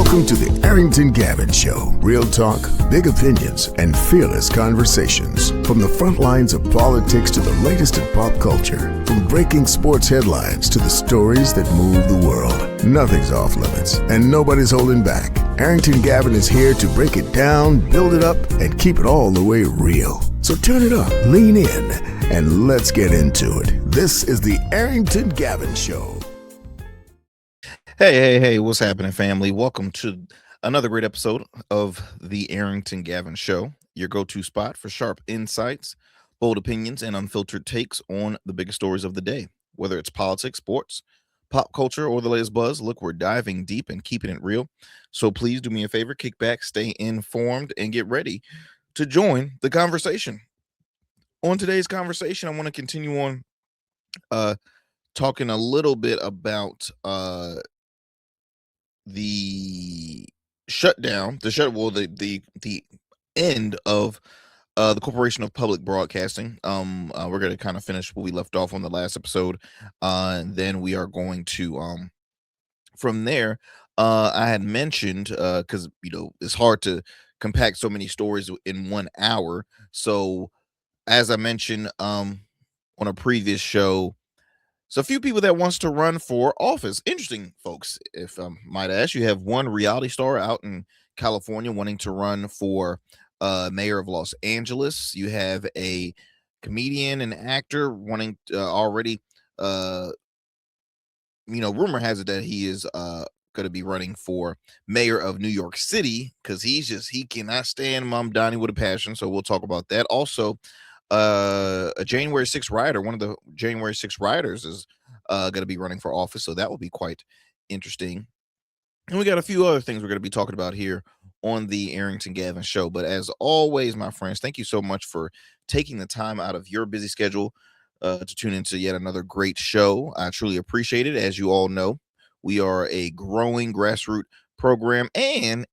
Welcome to the Arrington Gavin Show. Real talk, big opinions, and fearless conversations. From the front lines of politics to the latest in pop culture. From breaking sports headlines to the stories that move the world. Nothing's off limits, and nobody's holding back. Arrington Gavin is here to break it down, build it up, and keep it all the way real. So turn it up, lean in, and let's get into it. This is the Arrington Gavin Show. Hey, what's happening, family? Welcome to another great episode of the Arrington Gavin Show, your go-to spot for sharp insights, bold opinions, and unfiltered takes on the biggest stories of the day. Whether it's politics, sports, pop culture, or the latest buzz, look, we're diving deep and keeping it real. So please do me a favor, kick back, stay informed, and get ready to join the conversation. On today's conversation, I want to continue on talking a little bit about the shutdown, the end of the Corporation of Public Broadcasting. We're going to kind of finish what we left off on the last episode, and then we are going to from there. I had mentioned because it's hard to compact so many stories in 1 hour. So as I mentioned on a previous show, so a few people that wants to run for office. Interesting, folks. If I might ask, you have one reality star out in California wanting to run for mayor of Los Angeles. You have a comedian and actor wanting already. Rumor has it that he is going to be running for mayor of New York City because he cannot stand Mom Donnie with a passion. So we'll talk about that. Also, a January 6th rioter, one of the January 6th rioters is going to be running for office, so that will be quite interesting. And we got a few other things we're going to be talking about here on the Arrington Gavin Show. But as always, my friends, thank you so much for taking the time out of your busy schedule to tune into yet another great show. I truly appreciate it. As you all know, we are a growing grassroots program, and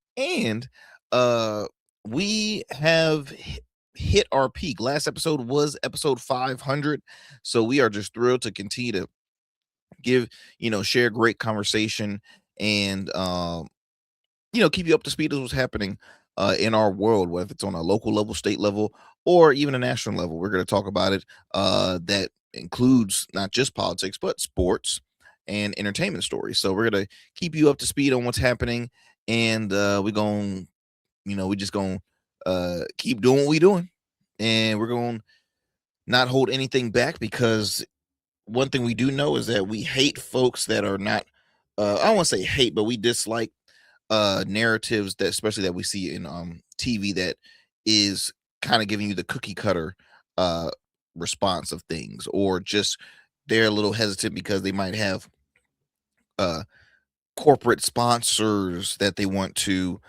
we have hit our peak. Last episode was episode 500, so we are just thrilled to continue to share great conversation and keep you up to speed as what's happening in our world, whether it's on a local level, state level, or even a national level. We're going to talk about it. That includes not just politics but sports and entertainment stories. So we're going to keep you up to speed on what's happening, and we just gonna keep doing what we're doing, and we're going to not hold anything back, because one thing we do know is that we hate folks that are not I don't want to say hate, but we dislike narratives that, especially that we see in TV, that is kind of giving you the cookie cutter response of things, or just they're a little hesitant because they might have corporate sponsors that they want to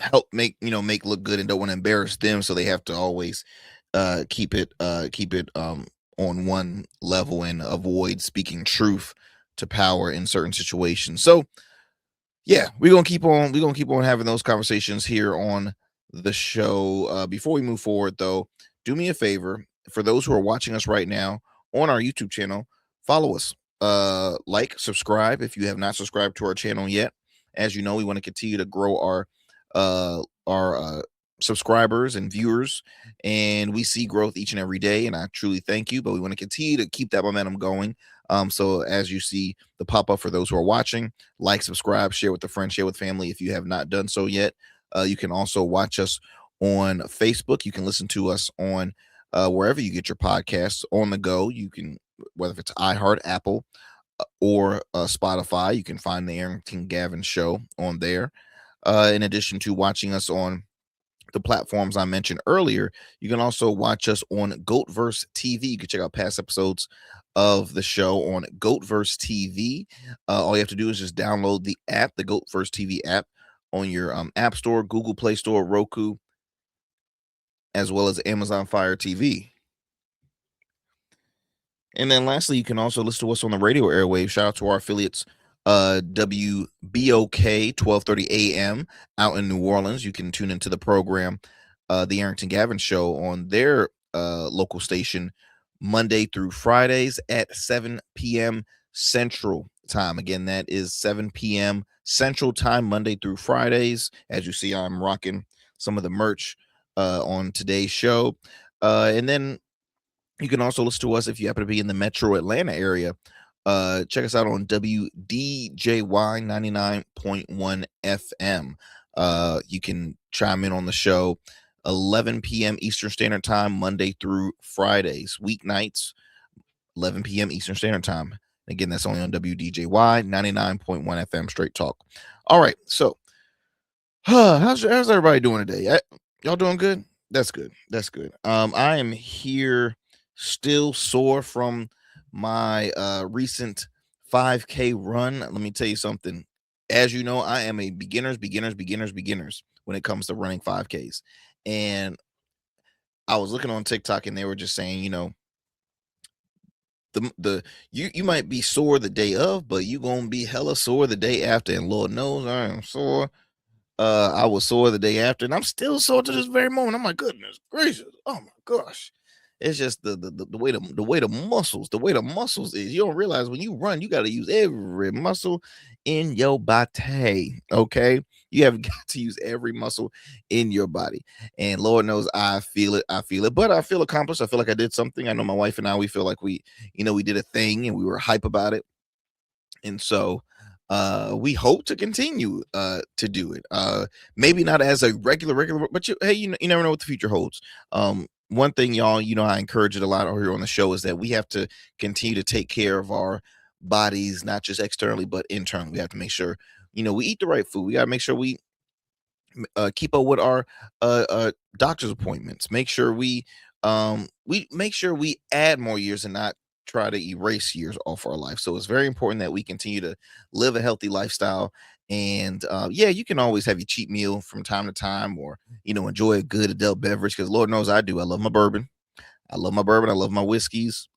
help make look good, and don't want to embarrass them, so they have to always keep it on one level and avoid speaking truth to power in certain situations. So yeah, we're gonna keep on having those conversations here on the show. Before we move forward, though, do me a favor, for those who are watching us right now on our YouTube channel, follow us, like, subscribe if you have not subscribed to our channel yet. As you know, we want to continue to grow our subscribers and viewers, and we see growth each and every day, and I truly thank you. But we want to continue to keep that momentum going. So as you see the pop-up, for those who are watching, like, subscribe, share with a friend, share with family if you have not done so yet. You can also watch us on Facebook. You can listen to us on wherever you get your podcasts on the go. You can, whether it's iHeart, Apple, or Spotify, you can find the Arrington Gavin Show on there. In addition to watching us on the platforms I mentioned earlier, you can also watch us on Goatverse TV. You can check out past episodes of the show on Goatverse TV. All you have to do is just download the app, the Goatverse TV app, on your App Store, Google Play Store, Roku, as well as Amazon Fire TV. And then lastly, you can also listen to us on the radio airwaves. Shout out to our affiliates, WBOK 1230 AM out in New Orleans. You can tune into the program, the Arrington Gavin Show, on their local station Monday through Fridays at 7 p.m. Central. time. Again, that is 7 p.m. Central Time, Monday through Fridays. As you see, I'm rocking some of the merch on today's show. And then you can also listen to us if you happen to be in the metro Atlanta area. Check us out on WDJY 99.1 FM. You can chime in on the show 11 p.m. Eastern Standard Time, Monday through Fridays. Weeknights, 11 p.m. Eastern Standard Time. Again, that's only on WDJY 99.1 FM Straight Talk. All right. So, how's everybody doing today? Y'all doing good? That's good. That's good. I am here still sore from my recent 5K run. Let me tell you something. As you know, I am a beginners when it comes to running 5Ks. And I was looking on TikTok and they were just saying, the you might be sore the day of, but you gonna be hella sore the day after. And Lord knows I am sore. I was sore the day after, and I'm still sore to this very moment. I'm like, goodness gracious, oh my gosh. It's just the way the muscles is. You don't realize when you run, you got to use every muscle in your body. Okay, you have got to use every muscle in your body, and Lord knows I feel it. I feel it, but I feel accomplished. I feel like I did something. I know my wife and I, we feel like we did a thing, and we were hype about it, and so we hope to continue to do it. Maybe not as a regular, but hey, you never know what the future holds. One thing, y'all, I encourage it a lot here on the show is that we have to continue to take care of our bodies, not just externally but internally. We have to make sure we eat the right food. We got to make sure we keep up with our doctor's appointments. Make sure we make sure we add more years and not try to erase years off our life. So it's very important that we continue to live a healthy lifestyle. And yeah, you can always have your cheat meal from time to time, or enjoy a good adult beverage, because Lord knows I do. I love my bourbon. I love my bourbon. I love my whiskeys.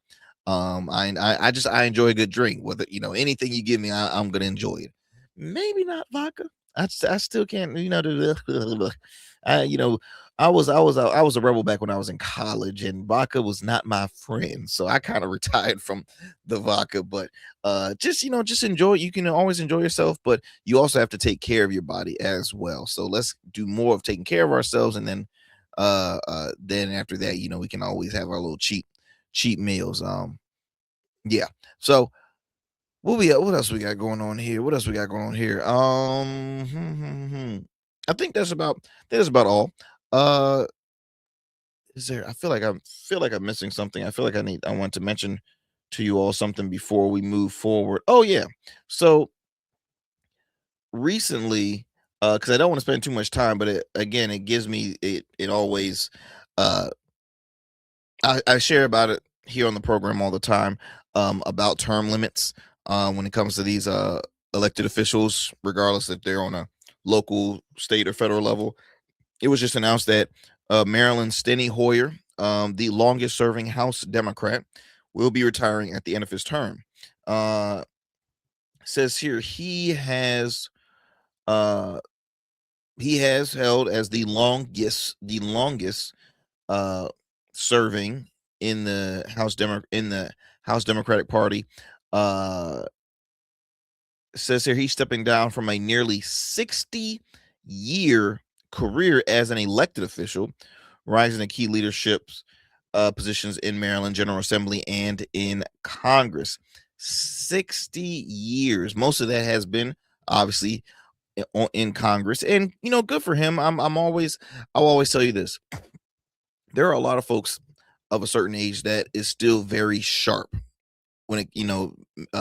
I enjoy a good drink. Whether anything you give me, I'm gonna enjoy it. Maybe not vodka. I still can't. I you know I was a rebel back when I was in college, and vodka was not my friend. So I kind of retired from the vodka. But just enjoy. You can always enjoy yourself, but you also have to take care of your body as well. So let's do more of taking care of ourselves, and then after that, we can always have our little cheap meals. Yeah. So what else we got going on here? What else we got going on here? I think that's about all. Uh, is there? I feel like I'm missing something. I feel like I want to mention to you all something before we move forward. Oh yeah. So recently, because I don't want to spend too much time, but again, it gives me it always uh I share about it here on the program all the time, about term limits when it comes to these elected officials, regardless if they're on a local, state, or federal level. It was just announced that Maryland Steny Hoyer, the longest serving House Democrat, will be retiring at the end of his term. Uh, says here uh, he has held as the longest uh, serving in the House Democratic Party. Uh, says here he's stepping down from a nearly 60-year career as an elected official, rising to key leadership positions in Maryland General Assembly and in Congress. 60 years. Most of that has been obviously in Congress, and good for him. I'll always tell you this: there are a lot of folks of a certain age that is still very sharp when it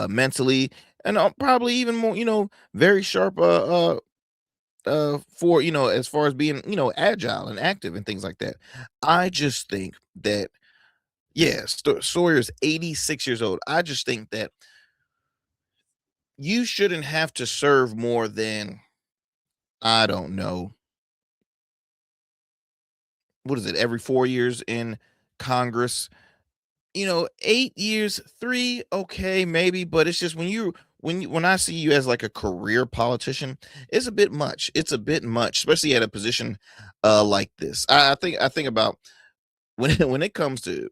mentally, and probably even more very sharp for as far as being agile and active and things like that. I just think that, yeah, Sawyer's 86 years old. I just think that you shouldn't have to serve more than, I don't know, what is it, every 4 years in Congress. 8 years, three, okay, maybe, but it's just when I see you as like a career politician, it's a bit much. It's a bit much, especially at a position like this. I think about when when it comes to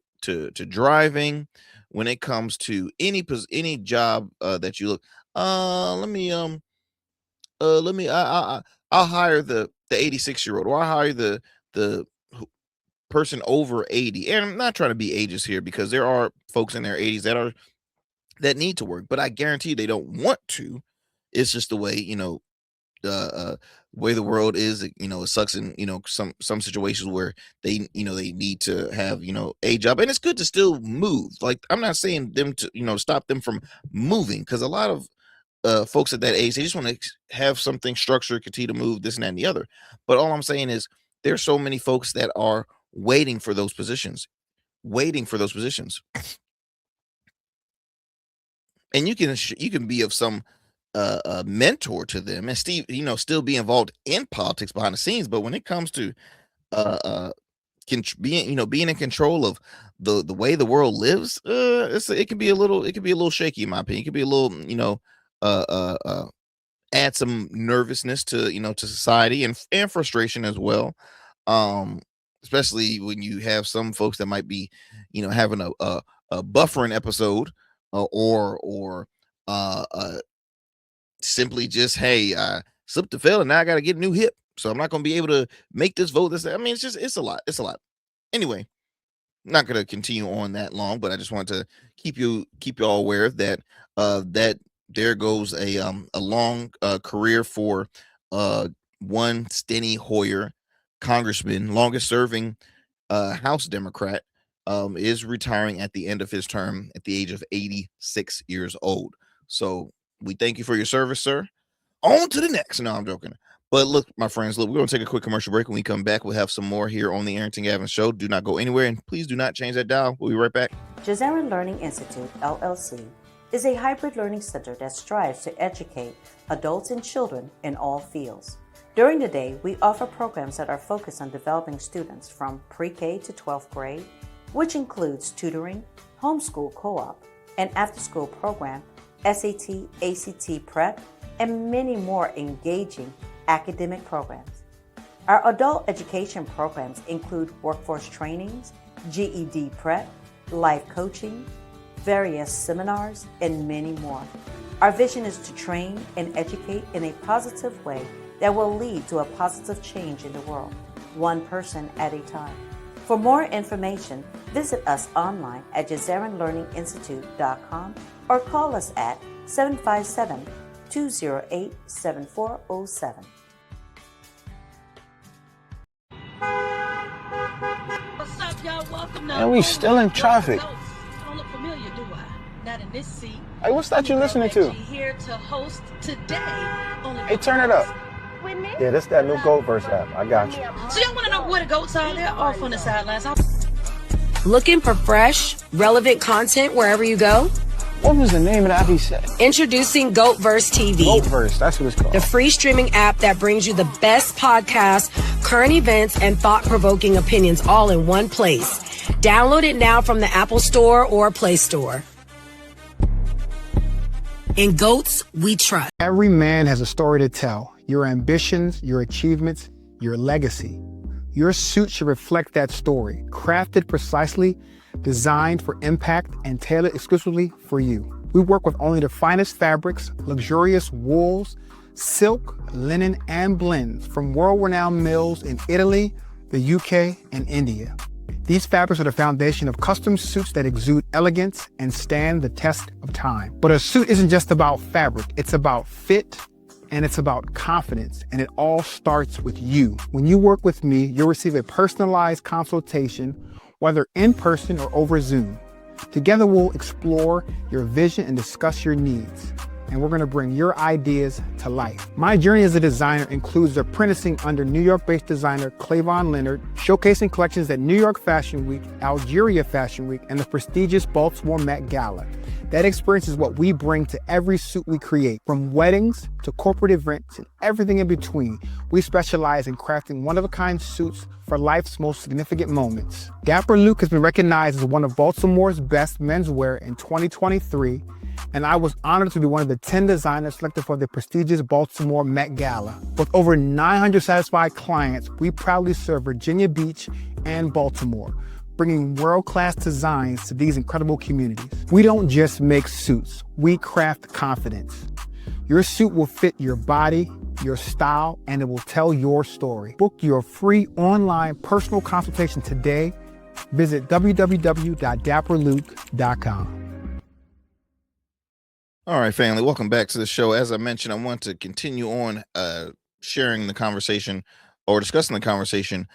driving, when it comes to any job that you look. let me let me I'll hire the 86-year-old, or I'll hire the person over 80. And I'm not trying to be ageist here, because there are folks in their 80s that need to work, but I guarantee they don't want to. It's just the way, way the world is. It sucks in, some situations where they need to have, a job, and it's good to still move. Like, I'm not saying them to, stop them from moving, because a lot of folks at that age, they just want to have something structured, continue to move, this and that and the other. But all I'm saying is, there's so many folks that are waiting for those positions, and you can be of some mentor to them, and still be involved in politics behind the scenes. But when it comes to uh, uh, being in control of the way the world lives, it can be a little shaky, in my opinion. It can be a little, uh, uh, uh, add some nervousness to, to society, and frustration as well. Um, Especially when you have some folks that might be, having a buffering episode, or simply just, hey, I slipped and fell, and now I got to get a new hip, so I'm not going to be able to make this vote. I mean, it's a lot. It's a lot. Anyway, not going to continue on that long, but I just want to keep you all aware that that there goes a long career for one Steny Hoyer, congressman, longest serving House Democrat, is retiring at the end of his term at the age of 86 years old. So we thank you for your service, sir. On to the next. No, I'm joking. But look, my friends, we're going to take a quick commercial break. When we come back, we'll have some more here on the Arrington Gavin Show. Do not go anywhere, and please do not change that dial. We'll be right back. Jazera Learning Institute, LLC, is a hybrid learning center that strives to educate adults and children in all fields. During the day, we offer programs that are focused on developing students from pre-K to 12th grade, which includes tutoring, homeschool co-op, an after-school program, SAT, ACT prep, and many more engaging academic programs. Our adult education programs include workforce trainings, GED prep, life coaching, various seminars, and many more. Our vision is to train and educate in a positive way that will lead to a positive change in the world, one person at a time. For more information, visit us online at JazeranLearningInstitute.com or call us at 757-208-7407. What's up, y'all? Welcome to And we still in traffic. Don't look familiar, do I? Not in this seat. Hey, what's that you listening to? Here to host today. Hey, turn it up. Yeah, this that new Goldverse app. I got you. So y'all want to know where the goats are? They're off on the sidelines. Looking for fresh, relevant content wherever you go? What was the name of the app he said? Introducing Goatverse TV. Goldverse, that's what it's called. The free streaming app that brings you the best podcasts, current events, and thought-provoking opinions all in one place. Download it now from the Apple Store or Play Store. In Goats, we trust. Every man has a story to tell. Your ambitions, your achievements, your legacy. Your suit should reflect that story, crafted precisely, designed for impact, and tailored exclusively for you. We work with only the finest fabrics, luxurious wools, silk, linen, and blends from world-renowned mills in Italy, the UK, and India. These fabrics are the foundation of custom suits that exude elegance and stand the test of time. But a suit isn't just about fabric, it's about fit, and it's about confidence, and it all starts with you. When you work with me, you'll receive a personalized consultation, whether in person or over Zoom. Together, we'll explore your vision and discuss your needs, and we're gonna bring your ideas to life. My journey as a designer includes apprenticing under New York-based designer Clavon Leonard, showcasing collections at New York Fashion Week, Algeria Fashion Week, and the prestigious Baltimore Met Gala. That experience is what we bring to every suit we create, from weddings to corporate events and everything in between. We specialize in crafting one-of-a-kind suits for life's most significant moments. Dapper Luke has been recognized as one of Baltimore's best menswear in 2023, and I was honored to be one of the 10 designers selected for the prestigious Baltimore Met Gala. With over 900 satisfied clients, we proudly serve Virginia Beach and Baltimore, bringing world-class designs to these incredible communities. We don't just make suits, we craft confidence. Your suit will fit your body, your style, and it will tell your story. Book your free online personal consultation today. Visit www.dapperluke.com. All right, family, welcome back to the show. As I mentioned, I want to continue on sharing the conversation or discussing the conversation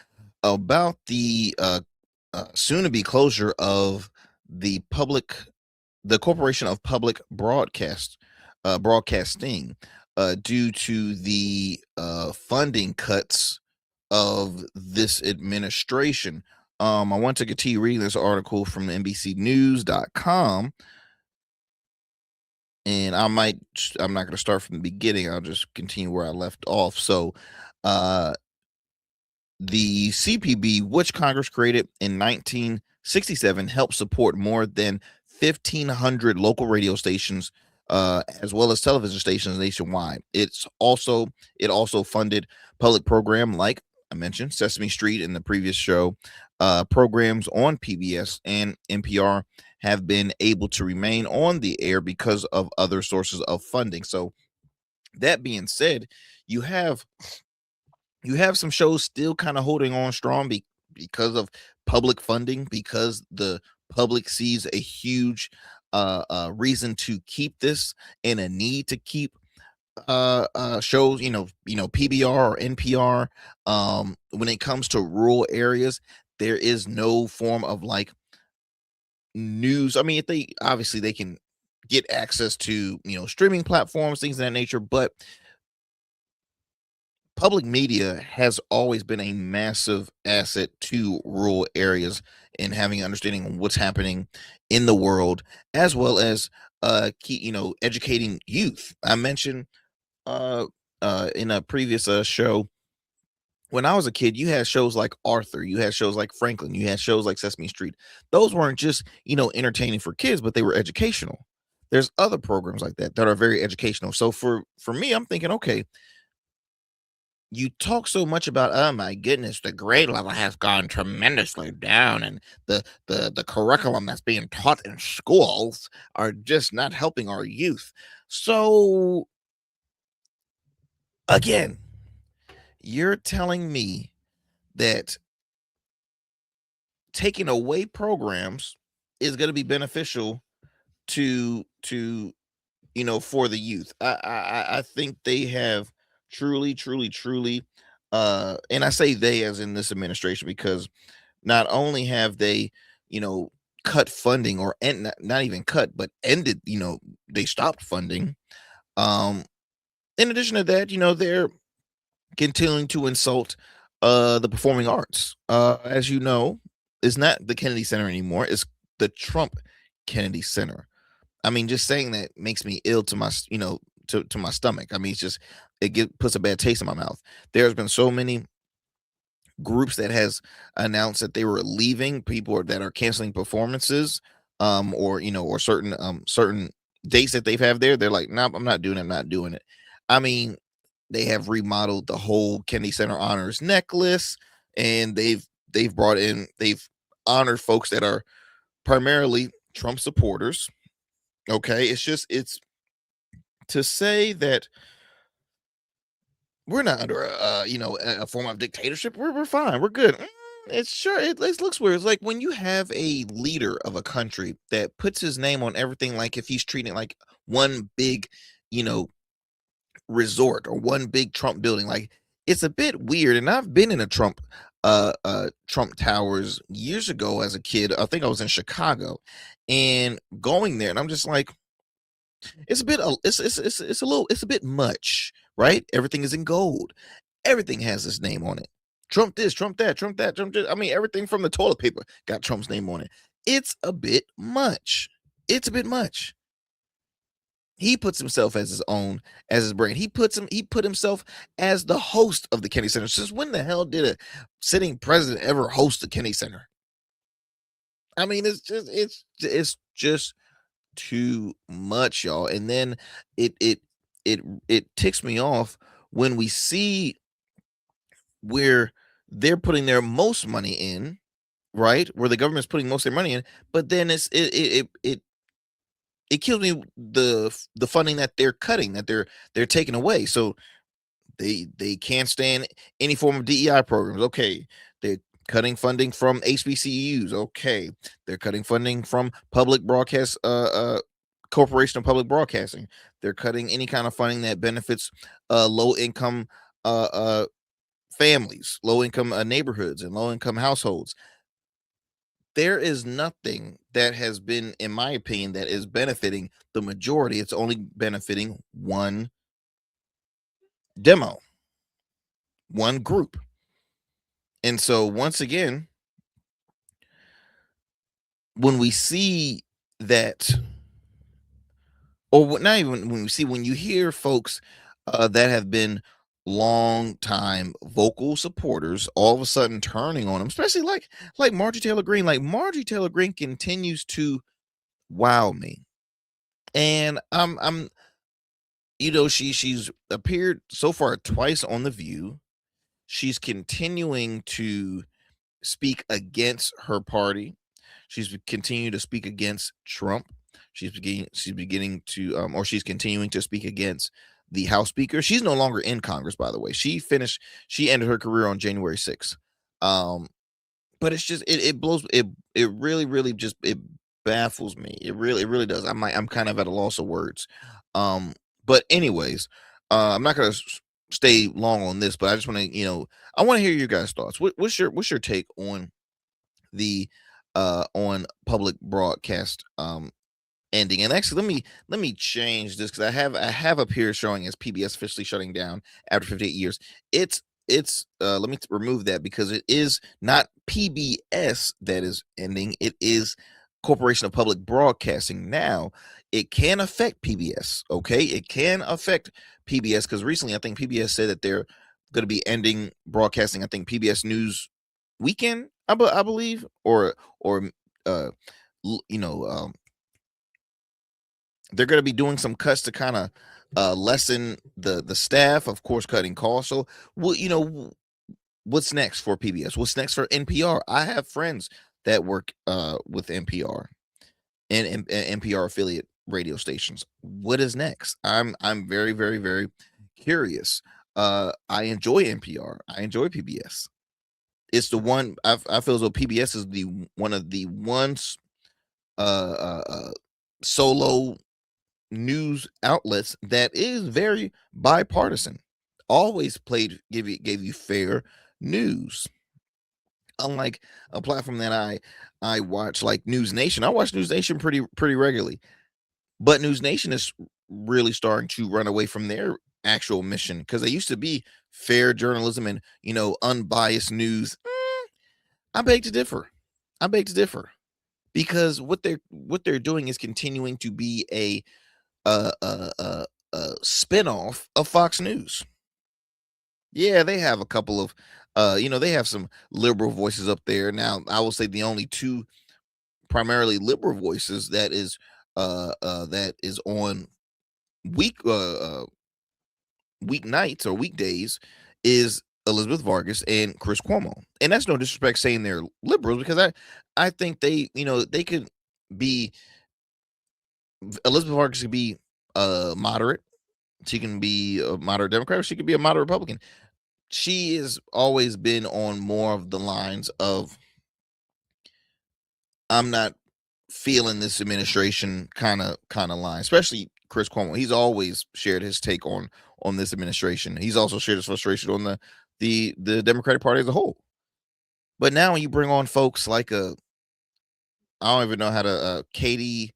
about the soon-to-be closure of the Corporation of Public Broadcasting due to the funding cuts of this administration. I want to continue reading this article from NBCnews.com. And I'm not going to start from the beginning. I'll just continue where I left off. So, the CPB, which Congress created in 1967, helped support more than 1,500 local radio stations, as well as television stations nationwide. It also funded public program like I mentioned Sesame Street in the previous show. Programs on PBS and NPR have been able to remain on the air because of other sources of funding. So that being said, you have some shows still kind of holding on strong because of public funding, because the public sees a huge reason to keep this and a need to keep shows, PBR or NPR. When it comes to rural areas, there is no form of like news. I mean, if they can get access to streaming platforms, things of that nature, but public media has always been a massive asset to rural areas and having an understanding of what's happening in the world, as well as educating youth. I mentioned in a previous show, when I was a kid, you had shows like Arthur, you had shows like Franklin, you had shows like Sesame Street. Those weren't just entertaining for kids, but they were educational. There's other programs like that are very educational. So for me, I'm thinking, okay, you talk so much about, oh my goodness, the grade level has gone tremendously down, and the curriculum that's being taught in schools are just not helping our youth. So again, you're telling me that taking away programs is going to be beneficial to for the youth. I think they have truly and I say they as in this administration, because not only have they cut funding, or not even cut, but ended, they stopped funding. In addition to that, they're continuing to insult the performing arts. As you know, it's not the Kennedy Center anymore, it's the Trump Kennedy Center. I mean, just saying that makes me ill to my to my stomach. I mean, it's just puts a bad taste in my mouth. There's been so many groups that has announced that they were leaving, people that are canceling performances, or certain dates that they've there. They're like, nope, I'm not doing it. I mean, they have remodeled the whole Kennedy Center Honors necklace, and they've honored folks that are primarily Trump supporters. Okay, it's to say that we're not under a form of dictatorship. We're fine. We're good. It looks weird. It's like when you have a leader of a country that puts his name on everything, like if he's treating it like one big, resort or one big Trump building. Like, it's a bit weird. And I've been in a Trump Towers years ago as a kid. I think I was in Chicago, and going there, and I'm just like, it's a bit it's a bit much, right? Everything is in gold. Everything has his name on it. Trump this, Trump that, Trump that, Trump this. I mean, everything from the toilet paper got Trump's name on it. It's a bit much. It's a bit much. He puts himself as his brand. He put himself as the host of the Kennedy Center. Since when the hell did a sitting president ever host the Kennedy Center? I mean, it's just too much, y'all. And then it ticks me off when we see where they're putting their most money in, right? Where the government's putting most of their money in, but then it it kills me the funding that they're cutting, that they're taking away. So they can't stand any form of DEI programs. Okay, they're cutting funding from HBCUs. Okay, they're cutting funding from public broadcast Corporation of Public Broadcasting. They're cutting any kind of funding that benefits low income families, low income neighborhoods, and low income households. There is nothing that has been, in my opinion, that is benefiting the majority. It's only benefiting one demo, one group. And so once again, when we see that, or not even when we see, when you hear folks that have been long time vocal supporters all of a sudden turning on them, especially like Marjorie Taylor Greene. Like Marjorie Taylor Greene continues to wow me. And I'm she's appeared so far twice on The View. She's continuing to speak against her party. She's continuing to speak against Trump. She's beginning to she's continuing to speak against the House Speaker. She's no longer in Congress, by the way. She ended her career on January 6th. But it's just it blows it really just it baffles me. It really does. I'm kind of at a loss of words. But anyways, I'm not gonna stay long on this, but I just want to, I want to hear your guys' thoughts. What's your take on the on public broadcast ending? And actually, let me change this, because I have up here showing as PBS officially shutting down after 58 years. It's let me remove that, because it is not PBS that is ending. It is Corporation of Public Broadcasting. Now, it can affect PBS. Okay, it can affect PBS, because recently I think PBS said that they're going to be ending broadcasting. I think PBS News Weekend, I believe, or they're going to be doing some cuts to kind of lessen the staff, of course, cutting costs. So, what's next for PBS? What's next for NPR? I have friends that work with NPR and NPR affiliate radio stations. What is next? I'm very, very, very curious. I enjoy NPR. I enjoy PBS. It's the one I feel as though PBS is one of the ones solo news outlets that is very bipartisan. Always gave you fair news. Unlike a platform that I watch, like News Nation. I watch News Nation pretty regularly. But News Nation is really starting to run away from their actual mission, because they used to be fair journalism and unbiased news. I beg to differ. Because what they're doing is continuing to be a spinoff of Fox News. Yeah, they have a couple of they have some liberal voices up there. Now, I will say the only two primarily liberal voices that is on weeknights or weekdays is Elizabeth Vargas and Chris Cuomo. And that's no disrespect saying they're liberals, because I think they could be, Elizabeth Vargas could be moderate. She can be a moderate Democrat, or she could be a moderate Republican. She has always been on more of the lines of, I'm not feeling this administration kind of line, especially Chris Cuomo. He's always shared his take on this administration. He's also shared his frustration on the Democratic Party as a whole. But now when you bring on folks like I don't even know how to Katie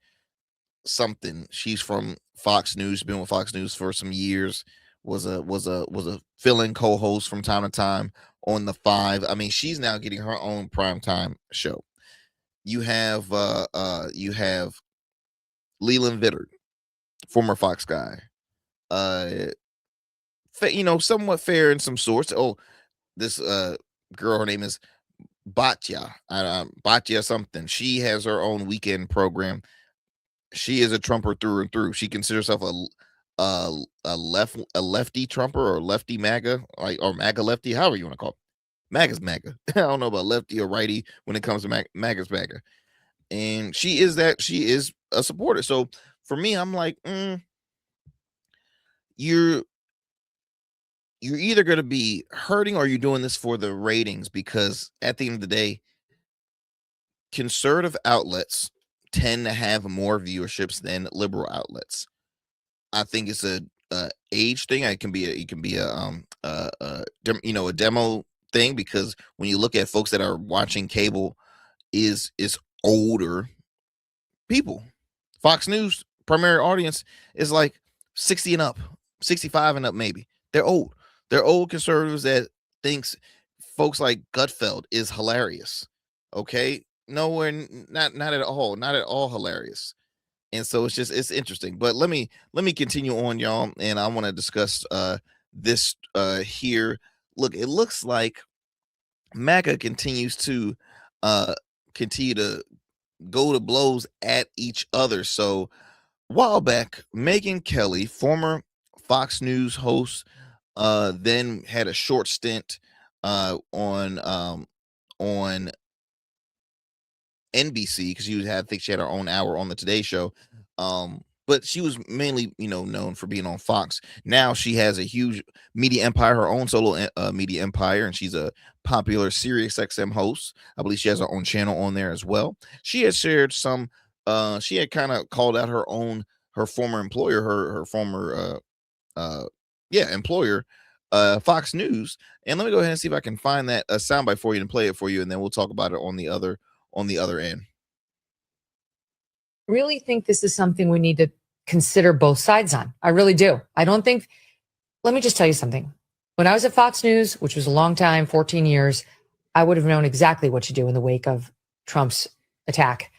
something. She's from Fox News, been with Fox News for some years. Was a fill-in co-host from time to time on the 5. I mean, she's now getting her own primetime show. You have Leland Vittert, former Fox guy. Somewhat fair in some sorts. Oh, this girl, her name is Batya. Batya something. She has her own weekend program. She is a Trumper through and through. She considers herself a lefty Trumper, or lefty MAGA, or MAGA lefty, however you want to call it. MAGA's MAGA. I don't know about lefty or righty when it comes to MAGA's MAGA. And she is a supporter. So for me, I'm like, you're either going to be hurting or you're doing this for the ratings, because at the end of the day, conservative outlets tend to have more viewerships than liberal outlets. I think it's a age thing. It can be a demo thing, because when you look at folks that are watching cable, is older people. Fox News primary audience is like 60 and up, 65 and up, maybe. They're old. They're old conservatives that thinks folks like Gutfeld is hilarious. Okay? Nowhere, not at all hilarious. And so it's interesting. But let me continue on, y'all, and I want to discuss this here. Look, it looks like MAGA continues to go to blows at each other. So a while back, Megyn Kelly, former Fox News host, then had a short stint on NBC, because I think she had her own hour on the Today Show. But she was mainly, known for being on Fox. Now she has a huge media empire, her own solo media empire, and she's a popular Sirius XM host. I believe she has her own channel on there as well. She had shared some. She had kind of called out her former employer, her former employer, Fox News. And let me go ahead and see if I can find that soundbite for you and play it for you, and then we'll talk about it on the other end. Really think this is something we need to consider both sides on. I really do. Let me just tell you something. When I was at Fox News, which was a long time, 14 years, I would have known exactly what to do in the wake of Trump's attack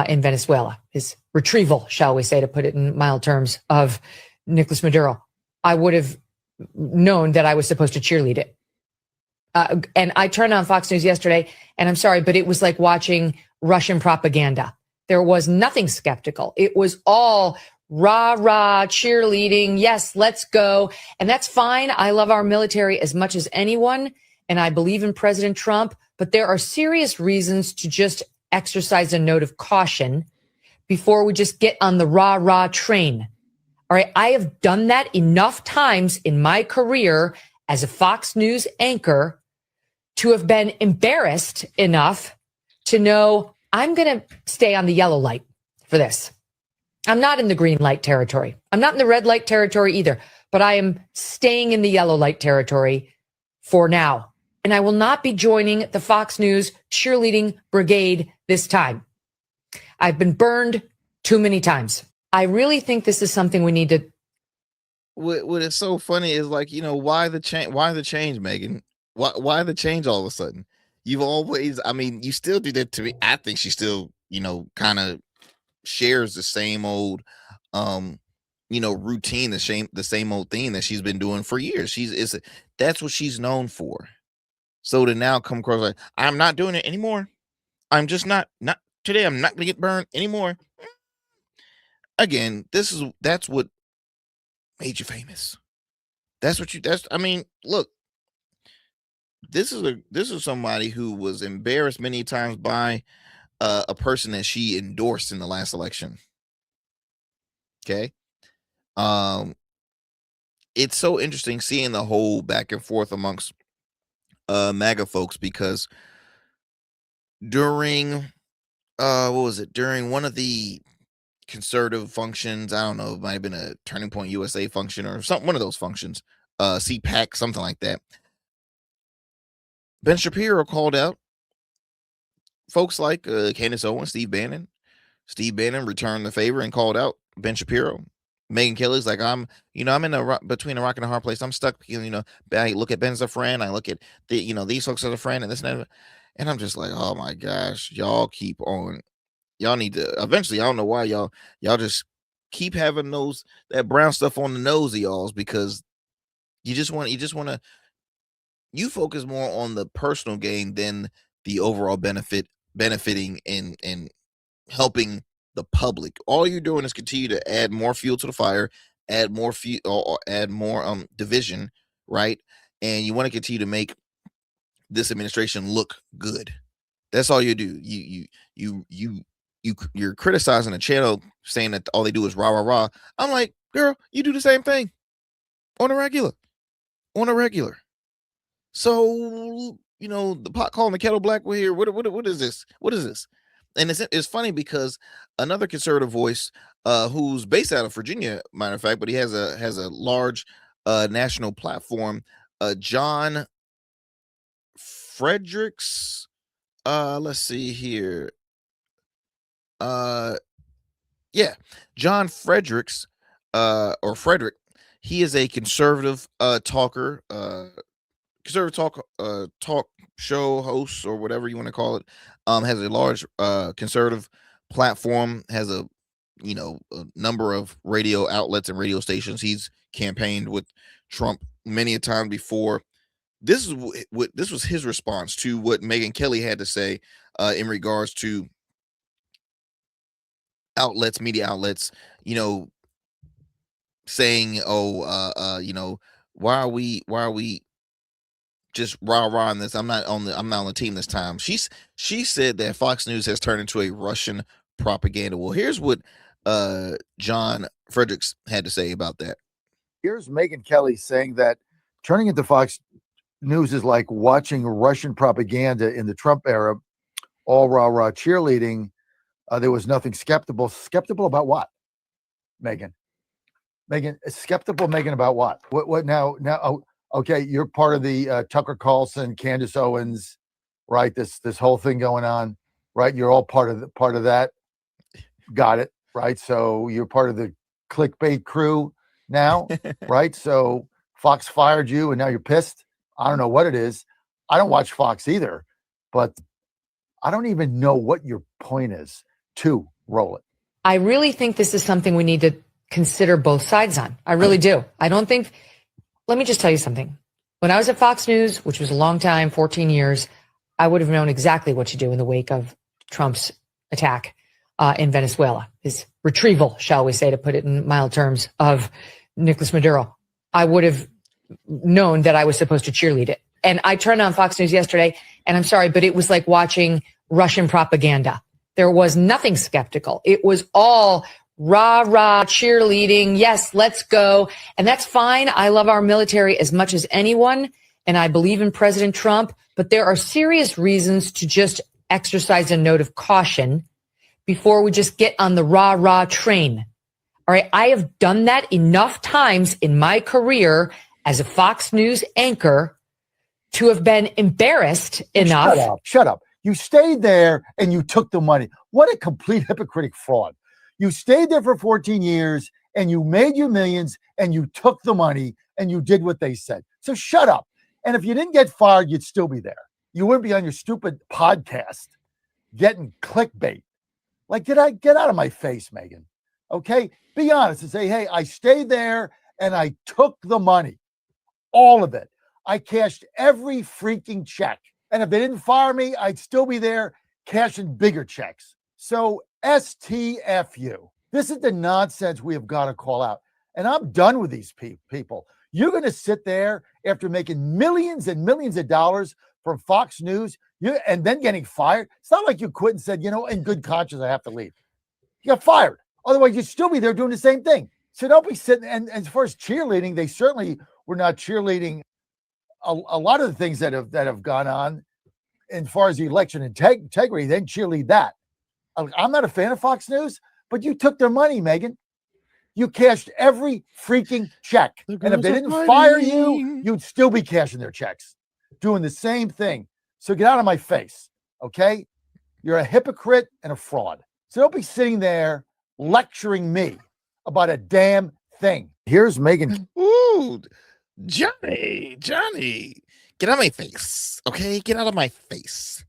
in Venezuela, his retrieval, shall we say, to put it in mild terms, of Nicolas Maduro. I would have known that I was supposed to cheerlead it. And I turned on Fox News yesterday, and I'm sorry, but it was like watching Russian propaganda. There was nothing skeptical. It was all rah, rah, cheerleading. Yes, let's go. And that's fine. I love our military as much as anyone, and I believe in President Trump, but there are serious reasons to just exercise a note of caution before we just get on the rah, rah train. All right. I have done that enough times in my career as a Fox News anchor to have been embarrassed enough to know I'm going to stay on the yellow light for this. I'm not in the green light territory. I'm not in the red light territory either, but I am staying in the yellow light territory for now. And I will not be joining the Fox News cheerleading brigade this time. I've been burned too many times. I really think this is something we need to. What is so funny is, like, why the change, Megyn? Why the change all of a sudden? You've always, you still do that to me. I think she still, kind of shares the same old, routine, the same old thing that she's been doing for years. That's what she's known for. So to now come across like, I'm not doing it anymore. I'm just not today. I'm not going to get burned anymore. Again, that's what made you famous. Look, this is somebody who was embarrassed many times by a person that she endorsed in the last election. Okay. It's so interesting seeing the whole back and forth amongst MAGA folks, because during during one of the conservative functions, I don't know, it might have been a Turning Point USA function or something, one of those functions, CPAC, something like that. Ben Shapiro called out folks like Candace Owens, Steve Bannon. Steve Bannon returned the favor and called out Ben Shapiro. Megyn Kelly's like, I'm in between a rock and a hard place. I'm stuck. I look at Ben as a friend. I look at these folks as a friend, and this and that. And I'm just like, oh my gosh, y'all keep on. Y'all need to eventually. I don't know why y'all just keep having that brown stuff on the nose of y'all's, because you focus more on the personal gain than the overall benefiting and helping the public. All you're doing is continue to add more fuel to the fire, add more fuel, or add more division, right? And you want to continue to make this administration look good. That's all you do. You you're criticizing a channel saying that all they do is rah rah rah. I'm like, girl, you do the same thing on a regular. So the pot calling the kettle black. We're here. What is this? What is this? And it's funny because another conservative voice, who's based out of Virginia, matter of fact, but he has a large national platform. John Fredericks. Let's see here. Yeah, John Fredericks, or Frederick. He is a conservative talker, conservative talk show host, or whatever you want to call it. Has a large conservative platform, has a number of radio outlets and radio stations. He's campaigned with Trump many a time before. This was his response to what Megyn Kelly had to say in regards to media outlets, saying, why are we just rah this? I'm not on the team this time. She said that Fox News has turned into a Russian propaganda. Well, here's what John Fredericks had to say about that. Here's Megyn Kelly saying that turning into Fox News is like watching Russian propaganda in the Trump era, all rah cheerleading. There was nothing skeptical. Skeptical about what, Megyn? Skeptical, Megyn, about what? What now? Oh, okay, you're part of the Tucker Carlson, Candace Owens, right? This whole thing going on, right? You're all part of that. Got it, right? So you're part of the clickbait crew now, right? So Fox fired you, and now you're pissed. I don't know what it is. I don't watch Fox either, but I don't even know what your point is. To roll it. I really think this is something we need to consider both sides on. I really do. I don't think, let me just tell you something. When I was at Fox News, which was a long time, 14 years, I would have known exactly what to do in the wake of Trump's attack in Venezuela, his retrieval, shall we say, to put it in mild terms, of Nicolas Maduro. I would have known that I was supposed to cheerlead it. And I turned on Fox News yesterday, and I'm sorry, but it was like watching Russian propaganda. There was nothing skeptical. It was all rah, cheerleading. Yes, let's go. And that's fine. I love our military as much as anyone, and I believe in President Trump. But there are serious reasons to just exercise a note of caution before we just get on the rah train. All right. I have done that enough times in my career as a Fox News anchor to have been embarrassed enough. Shut up. You stayed there and you took the money. What a complete hypocritic fraud. You stayed there for 14 years and you made your millions and you took the money and you did what they said. So shut up. And if you didn't get fired, you'd still be there. You wouldn't be on your stupid podcast getting clickbait. Like, get out of my face, Megyn. Okay? Be honest and say, hey, I stayed there and I took the money. All of it. I cashed every freaking check. And if they didn't fire me, I'd still be there cashing bigger checks. So STFU. This is the nonsense we have got to call out. And I'm done with these people. You're going to sit there after making millions and millions of dollars from Fox News and then getting fired. It's not like you quit and said, in good conscience, I have to leave. You got fired. Otherwise, you'd still be there doing the same thing. So don't be sitting. And as far as cheerleading, they certainly were not cheerleading a lot of the things that have gone on as far as the election integrity. Then cheerlead that. I'm not a fan of Fox News, but you took their money, Megyn. You cashed every freaking check. And if they didn't fire you, you'd still be cashing their checks, doing the same thing. So get out of my face, okay? You're a hypocrite and a fraud. So don't be sitting there lecturing me about a damn thing. Here's Megyn. Ooh, Johnny, get out of my face, okay? Get out of my face.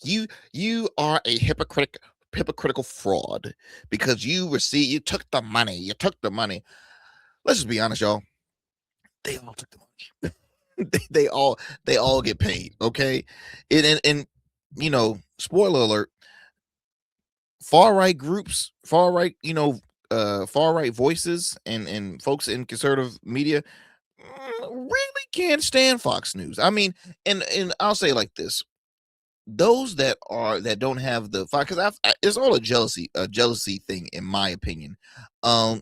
You are a hypocritical fraud because you took the money. Let's just be honest, y'all. They all took the money. they all get paid, okay? And spoiler alert, far right groups, far right voices and folks in conservative media really can't stand Fox News. I mean, and I'll say it like this. those that don't have the fire, because it's all a jealousy thing, in my opinion,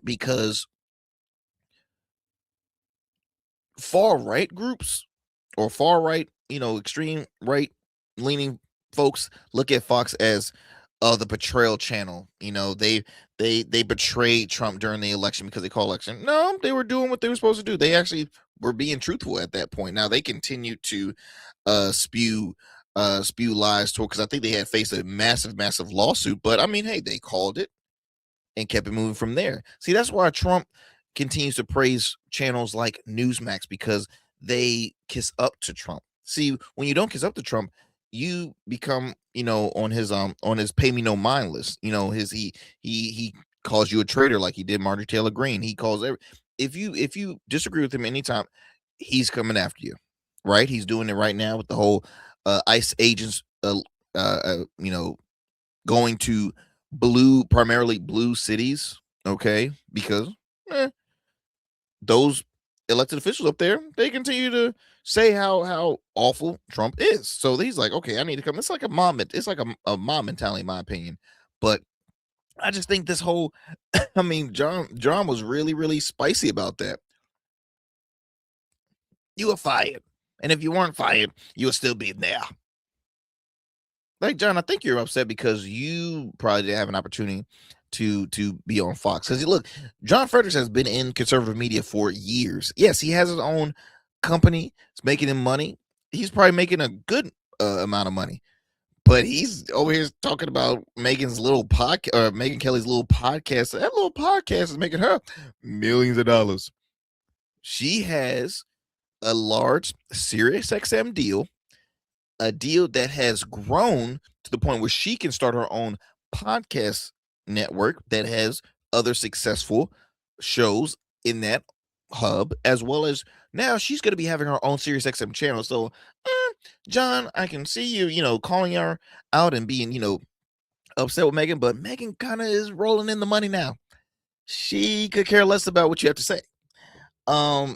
because far right groups or far right, extreme right leaning folks look at Fox as the betrayal channel. They betrayed Trump during the election because they call election. No, they were doing what they were supposed to do. They actually were being truthful at that point. Now they continue to spew lies to, because I think they had faced a massive lawsuit. But I mean, hey, they called it and kept it moving from there. See, that's why Trump continues to praise channels like Newsmax, because they kiss up to Trump. See, when you don't kiss up to Trump, you become, on his pay me no mind list. He calls you a traitor like he did Marjorie Taylor Greene. He calls if you disagree with him anytime, he's coming after you, right? He's doing it right now with the whole ICE agents, going to primarily blue cities, okay? Because those elected officials up there, they continue to say how awful Trump is. So he's like, okay, I need to come. It's like a mob mentality, in my opinion. But I just think this whole, I mean, John was really, really spicy about that. You were fired. And if you weren't fired, you would still be there. Like, John, I think you're upset because you probably didn't have an opportunity to be on Fox. Because look, John Fredericks has been in conservative media for years. Yes, he has his own company. It's making him money. He's probably making a good amount of money. But he's over here talking about Megyn Kelly's little podcast. That little podcast is making her millions of dollars. She has a large Sirius XM deal, a deal that has grown to the point where she can start her own podcast network that has other successful shows in that hub, as well as now she's going to be having her own Sirius XM channel. So, John, I can see you, calling her out and being, upset with Megyn, but Megyn kind of is rolling in the money now. She could care less about what you have to say. I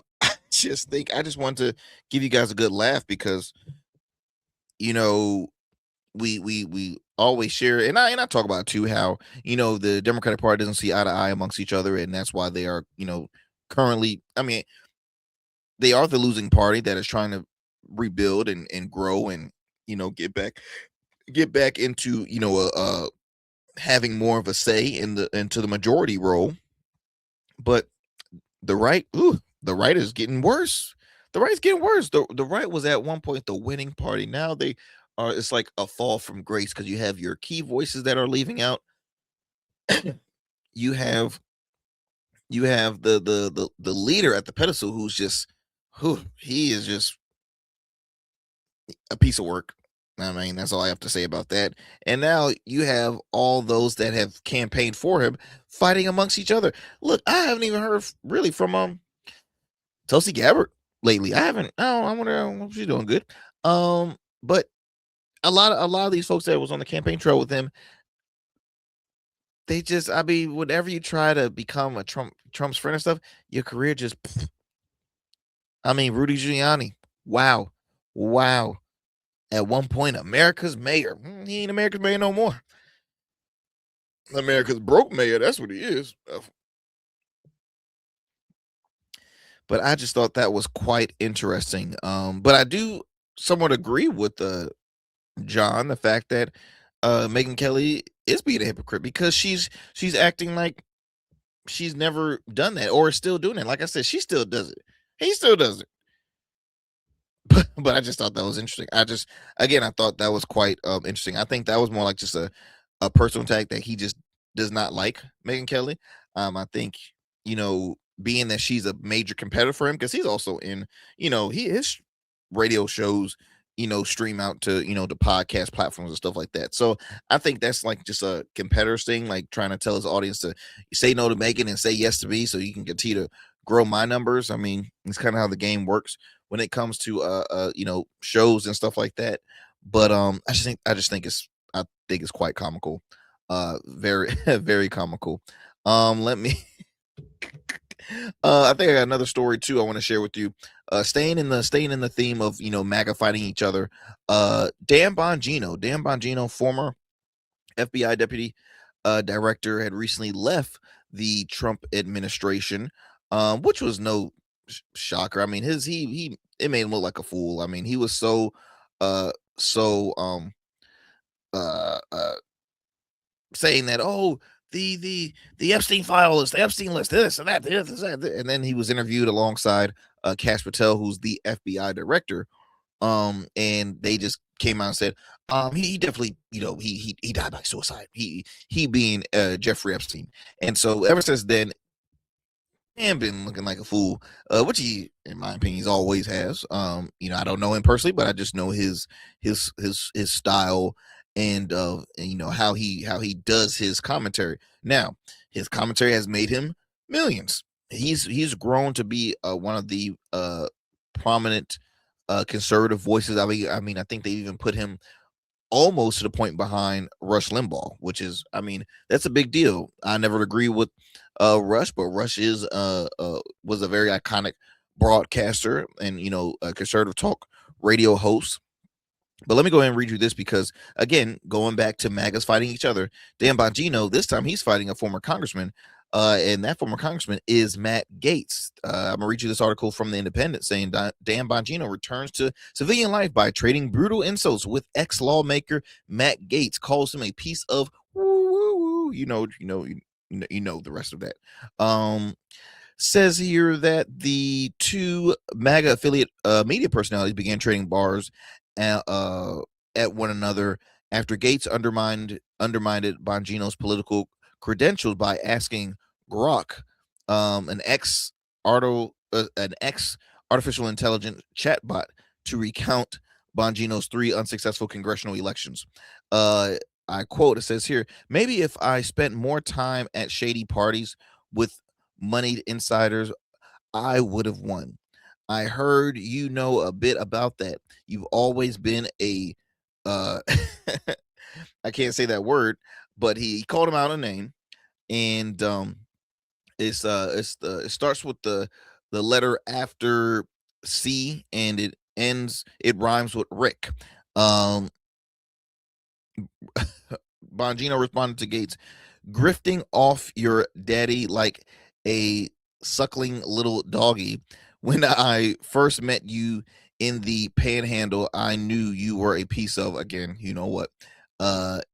just want to give you guys a good laugh because, we always share, and I talk about too how the Democratic Party doesn't see eye to eye amongst each other, and that's why they are currently, I mean, they are the losing party that is trying to rebuild and grow and get back into having more of a say into the majority role. But the right is getting worse. The right's getting worse. The right was at one point the winning party. Now they are, it's like a fall from grace because you have your key voices that are leaving out. you have the leader at the pedestal who's just he is just a piece of work. I mean, that's all I have to say about that. And now you have all those that have campaigned for him fighting amongst each other. Look, I haven't even heard really from Tulsi Gabbard lately. I wonder if she's doing good. But a lot of these folks that was on the campaign trail with him, they just, I mean, whenever you try to become a Trump's friend and stuff, your career just, I mean, Rudy Giuliani, wow. At one point, America's mayor. He ain't America's mayor no more. America's broke mayor. That's what he is. But I just thought that was quite interesting. But I do somewhat agree with John, the fact that Megyn Kelly is being a hypocrite because she's acting like she's never done that or is still doing it. Like I said, she still does it. He still does it. But I just thought that was interesting. I thought that was quite interesting. I think that was more like just a personal attack that he just does not like Megyn Kelly. I think, being that she's a major competitor for him, because he's also in, his radio shows, stream out to, the podcast platforms and stuff like that. So I think that's like just a competitor's thing, like trying to tell his audience to say no to Megyn and say yes to me so you can continue to grow my numbers. I mean, it's kind of how the game works when it comes to shows and stuff like that. But I think it's quite comical. Very very comical. Let me I think I got another story too I want to share with you. staying in the theme of MAGA fighting each other. Dan Bongino, former FBI deputy director, had recently left the Trump administration, which was no shocker. I mean, it made him look like a fool. I mean, he was so uh so saying that, oh, the Epstein file is the Epstein list, this and that, and then he was interviewed alongside Kash Patel, who's the FBI director, and they just came out and said, he definitely, he died by suicide. He being Jeffrey Epstein, and so ever since then, and been looking like a fool, which he, in my opinion, he's always has. I don't know him personally, but I just know his style and how he does his commentary. Now, his commentary has made him millions. He's grown to be one of the prominent conservative voices. I mean, I think they even put him almost to the point behind Rush Limbaugh, which is, I mean, that's a big deal. I never agree with Rush, but Rush was a very iconic broadcaster and a conservative talk radio host. But let me go ahead and read you this because, again, going back to MAGAs fighting each other, Dan Bongino, this time he's fighting a former congressman, and that former congressman is Matt Gaetz. I'm going to read you this article from The Independent saying Dan Bongino returns to civilian life by trading brutal insults with ex-lawmaker Matt Gaetz, calls him a piece of woo-woo-woo. You know the rest of that. Says here that the two MAGA affiliate media personalities began trading bars at one another after Gaetz undermined Bongino's political credentials by asking Grok, an ex artificial intelligence chatbot, to recount Bongino's 3 unsuccessful congressional elections. I quote, it says here, maybe if I spent more time at shady parties with moneyed insiders, I would have won. I heard you know a bit about that. You've always been a I can't say that word, but he called him out a name, and it starts with the letter after C, and it rhymes with Rick. Bongino responded to Gaetz, grifting off your daddy like a suckling little doggy. When I first met you in the panhandle, I knew you were a piece of, again, you know what?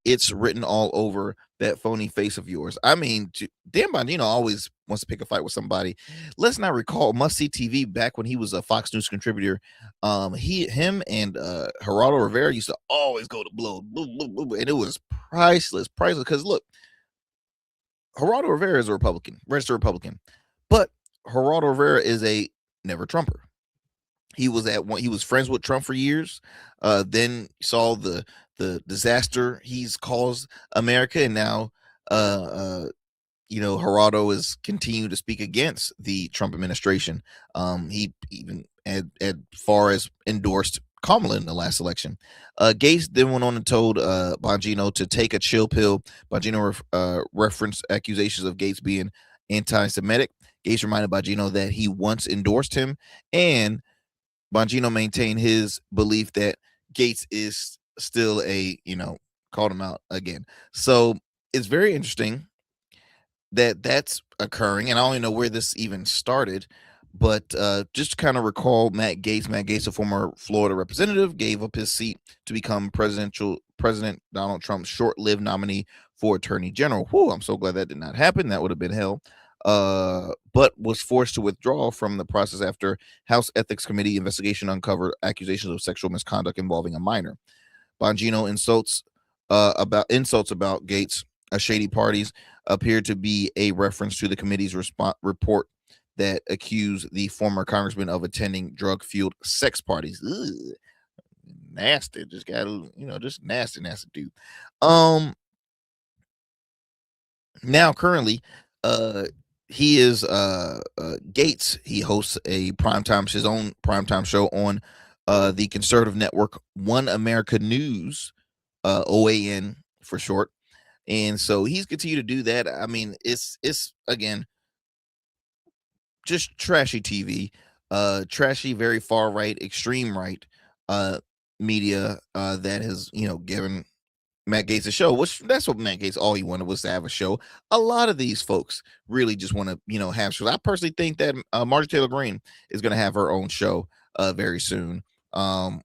It's written all over that phony face of yours. I mean, Dan Bongino always wants to pick a fight with somebody. Let's not recall Must See TV back when he was a Fox News contributor. Him and Geraldo Rivera used to always go to blow, and it was priceless. Because look, Geraldo Rivera is a Republican, registered Republican, but Geraldo Rivera is a never Trumper. He was friends with Trump for years. Then saw the disaster he's caused America, and now Geraldo is continuing to speak against the Trump administration. He even as far as endorsed Kamala in the last election. Gaetz then went on and told Bongino to take a chill pill. Bongino referenced accusations of Gaetz being anti-Semitic. Gaetz reminded Bongino that he once endorsed him, and Bongino maintained his belief that Gaetz is still called him out again. So it's very interesting that that's occurring, and I don't even know where this even started, but just to kind of recall Matt Gaetz, a former Florida representative, gave up his seat to become President Donald Trump's short-lived nominee for Attorney General. Whew, I'm so glad that did not happen. That would have been hell. But was forced to withdraw from the process after House Ethics Committee investigation uncovered accusations of sexual misconduct involving a minor. Bongino insults about Gaetz, shady parties, appeared to be a reference to the committee's report that accused the former congressman of attending drug-fueled sex parties. Ugh, nasty, just got just nasty dude. Now currently, he is Gaetz. He hosts his own primetime show on the conservative network One America News, OAN for short. And so he's continued to do that. I mean, it's again just trashy TV. trashy, very far right, extreme right media that has given Matt Gaetz a show, which that's what Matt Gaetz all he wanted was to have a show. A lot of these folks really just want to have shows. I personally think that Marjorie Taylor Greene is going to have her own show very soon. I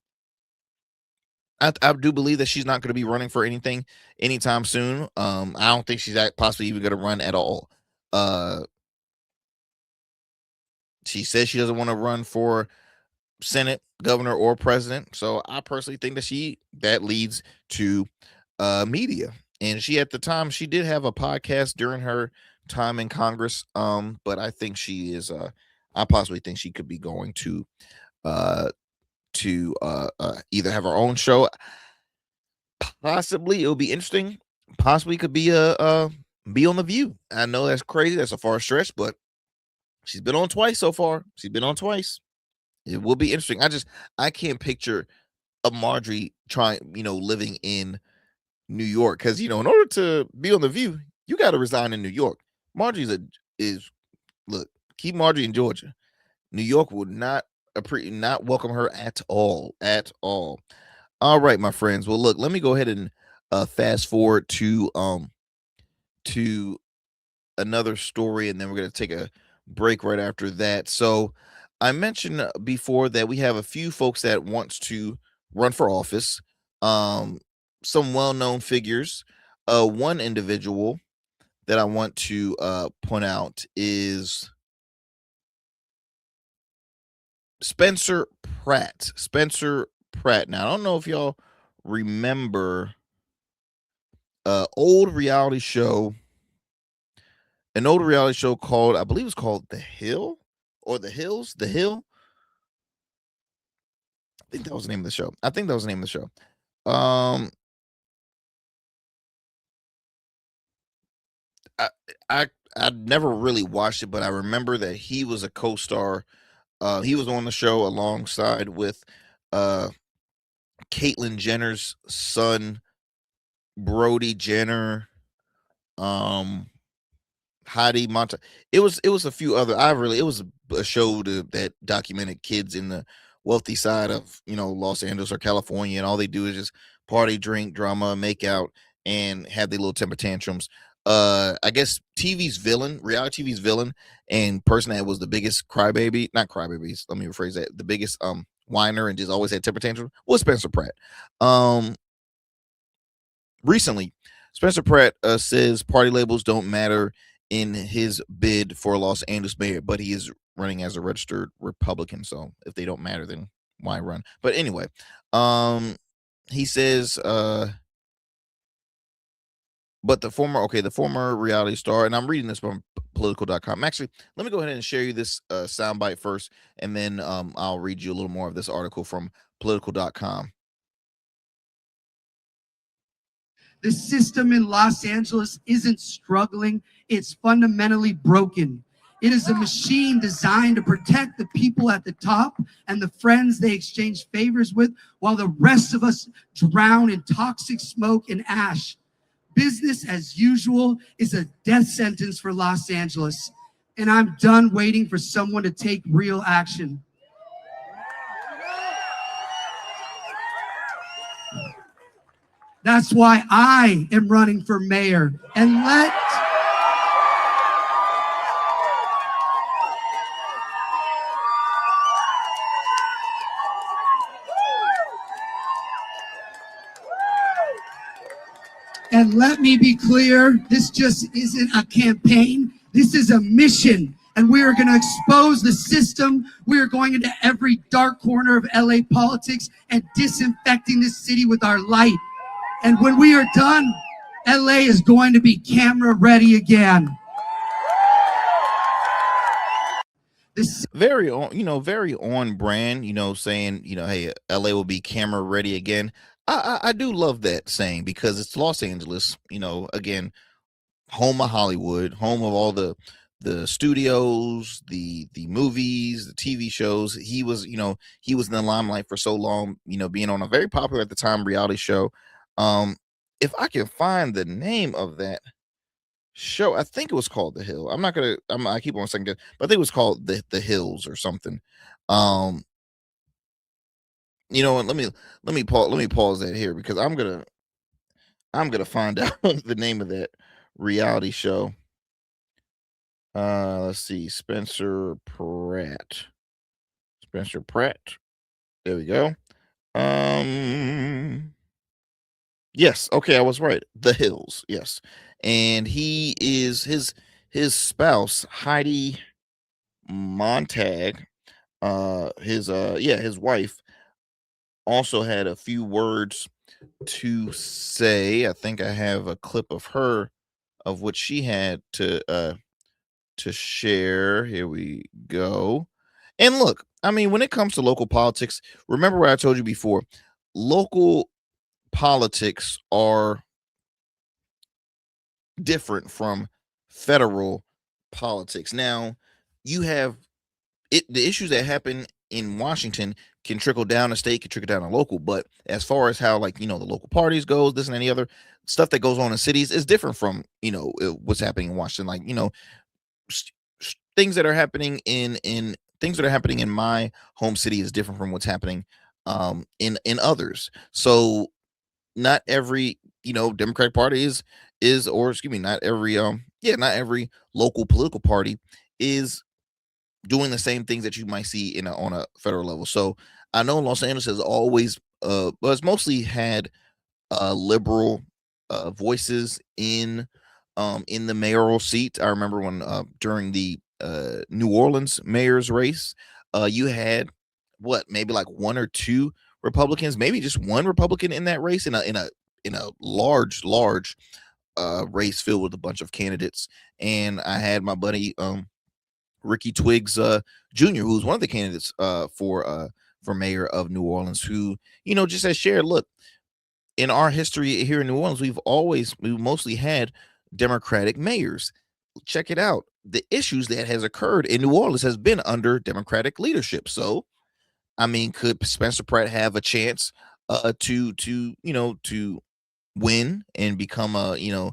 do believe that she's not going to be running for anything anytime soon. I don't think she's possibly even going to run at all. She says she doesn't want to run for Senate, governor, or president. So I personally think that that leads to media. And at the time, she did have a podcast during her time in Congress. But I think she is I possibly think she could be going to either have her own show. Possibly it'll be interesting. Possibly could be be on The View. I know that's crazy. That's a far stretch, but she's been on twice so far. She's been on twice. It will be interesting. I can't picture a Marjorie living in New York, because in order to be on The View, you got to resign in New York. Look, keep Marjorie in Georgia. New York would not welcome her at all. All right, my friends. Well, look, let me go ahead and fast forward to another story, and then we're going to take a break right after that. So I mentioned before that we have a few folks that wants to run for office. Some well-known figures. One individual that I want to point out is Spencer Pratt. Now, I don't know if y'all remember old reality show. An old reality show called, I believe it's called The Hill or The Hills. The Hill. I think that was the name of the show. I never really watched it, but I remember that he was a co-star. He was on the show alongside with Caitlyn Jenner's son, Brody Jenner, Heidi Monta. It was a few other. It was a show that documented kids in the wealthy side of Los Angeles or California, and all they do is just party, drink, drama, make out, and have their little temper tantrums. I guess reality TV's villain, and person that was the biggest crybaby, not crybabies, let me rephrase that, the biggest whiner and just always had temper tantrum was Spencer Pratt. Recently, Spencer Pratt says party labels don't matter in his bid for Los Angeles mayor, but he is running as a registered Republican. So if they don't matter, then why run? But anyway, he says, but the former reality star, and I'm reading this from political.com. Actually, let me go ahead and share you this soundbite first, and then I'll read you a little more of this article from political.com. The system in Los Angeles isn't struggling. It's fundamentally broken. It is a machine designed to protect the people at the top and the friends they exchange favors with, while the rest of us drown in toxic smoke and ash. Business as usual is a death sentence for Los Angeles, and I'm done waiting for someone to take real action. That's why I am running for mayor. And let me be clear, this just isn't a campaign. This is a mission. And we are going to expose the system. We are going into every dark corner of LA politics and disinfecting this city with our light. And when we are done, LA is going to be camera ready again. Very on brand, saying, hey, LA will be camera ready again. I do love that saying, because it's Los Angeles, again, home of Hollywood, home of all the studios, the movies, the TV shows. He was in the limelight for so long, being on a very popular at the time reality show. If I can find the name of that show. I think it was called The Hill. I keep on saying that, but I think it was called the Hills or something. Um, and let me pause that here because I'm gonna find out the name of that reality show. Let's see, Spencer Pratt. Spencer Pratt. There we go. Yes, okay, I was right. The Hills, yes. And he is his spouse, Heidi Montag, his wife also had a few words to say. I think I have a clip of her of what she had to share. Here we go. And look, I mean, when it comes to local politics, remember what I told you before. Local politics are different from federal politics. Now, you have the issues that happen in Washington can trickle down a state, can trickle down a local. But as far as how, like, the local parties goes, this and any other stuff that goes on in cities is different from, what's happening in Washington. Like, things that are happening in my home city is different from what's happening in others. So not every Democratic Party is or excuse me, not every local political party is doing the same things that you might see on a federal level. So I know Los Angeles has always but it's mostly had liberal voices in the mayoral seat. I remember when during the New Orleans mayor's race, you had maybe like one or two Republicans, maybe just one Republican in that race in a large race filled with a bunch of candidates. And I had my buddy Ricky Twiggs Jr., who's one of the candidates for mayor of New Orleans, who just has shared, look, in our history here in New Orleans, we mostly had Democratic mayors. Check it out. The issues that has occurred in New Orleans has been under Democratic leadership. So, I mean, could Spencer Pratt have a chance to win and become a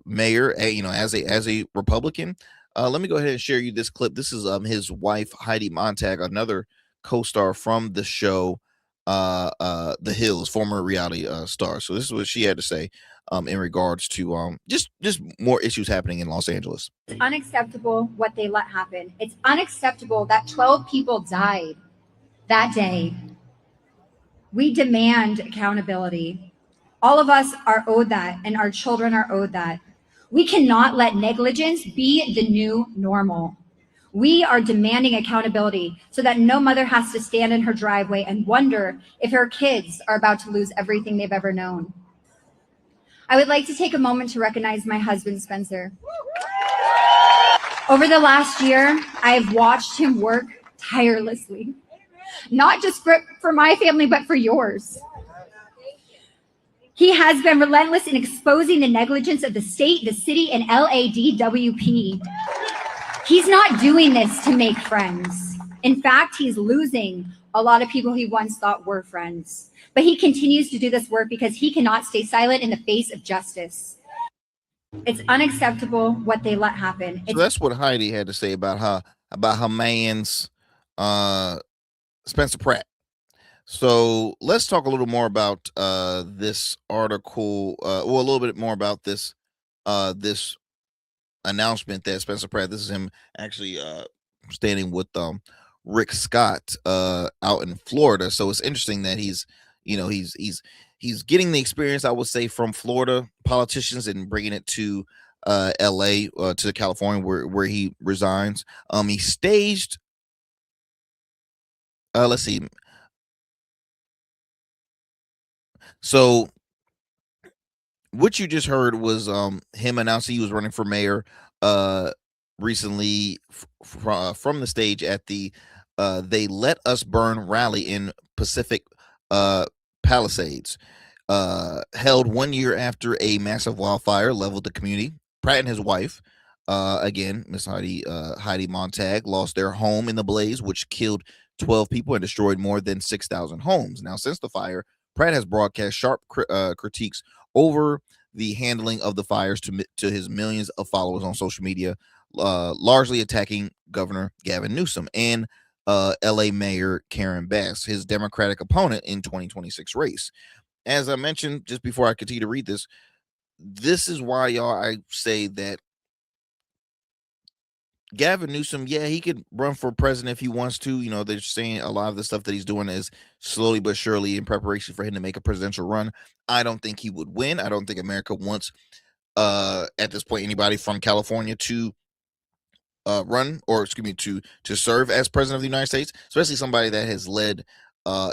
mayor, as a Republican? Let me go ahead and share you this clip. This is his wife Heidi Montag, another co-star from the show The Hills, former reality star. So this is what she had to say in regards to just more issues happening in Los Angeles. It's unacceptable what they let happen. It's unacceptable that 12 people died that day. We demand accountability. All of us are owed that, and our children are owed that. We cannot let negligence be the new normal. We are demanding accountability so that no mother has to stand in her driveway and wonder if her kids are about to lose everything they've ever known. I would like to take a moment to recognize my husband, Spencer. Over the last year, I've watched him work tirelessly, not just for my family, but for yours. He has been relentless in exposing the negligence of the state, the city, and LADWP. He's not doing this to make friends. In fact, he's losing a lot of people he once thought were friends. But he continues to do this work because he cannot stay silent in the face of justice. It's unacceptable what they let happen. So that's what Heidi had to say about her man's Spencer Pratt. So let's talk a little more about this article, a little bit more about this announcement that Spencer Pratt, this is him actually standing with Rick Scott out in Florida. So it's interesting that he's getting the experience, I would say, from Florida politicians and bringing it to LA, to California, where he resigns. He staged let's see. So what you just heard was him announcing he was running for mayor recently from the stage at the They Let Us Burn rally in Pacific Palisades, held 1 year after a massive wildfire leveled the community. Pratt and his wife, again, Miss Heidi Montag, lost their home in the blaze, which killed 12 people and destroyed more than 6,000 homes. Now, since the fire, Pratt has broadcast sharp critiques over the handling of the fires to his millions of followers on social media, largely attacking Governor Gavin Newsom and LA Mayor Karen Bass, his Democratic opponent in 2026 race. As I mentioned just before I continue to read this, this is why, y'all, I say that Gavin Newsom, yeah, he could run for president if he wants to. You know, they're saying a lot of the stuff that he's doing is slowly but surely in preparation for him to make a presidential run. I don't think he would win. I don't think America wants, at this point, anybody from California to run, or excuse me, to serve as president of the United States, especially somebody that has led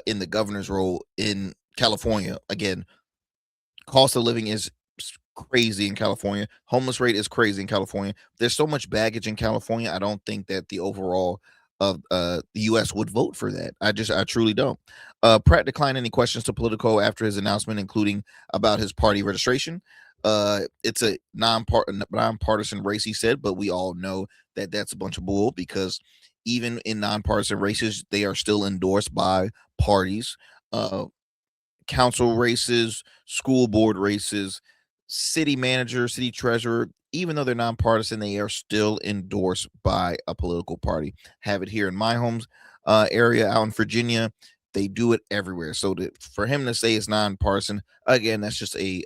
in the governor's role in California. Again, cost of living is crazy in California. Homeless rate is crazy in California. There's so much baggage in California. I don't think that the overall of the U.S. would vote for that. I truly don't. Pratt declined any questions to Politico after his announcement, including about his party registration. It's a nonpartisan race, he said, but we all know that that's a bunch of bull, because even in nonpartisan races, they are still endorsed by parties. Council races, school board races, city manager, city treasurer, even though they're nonpartisan, they are still endorsed by a political party. Have it here in my home's area out in Virginia. They do it everywhere. So for him to say it's nonpartisan, again, that's just a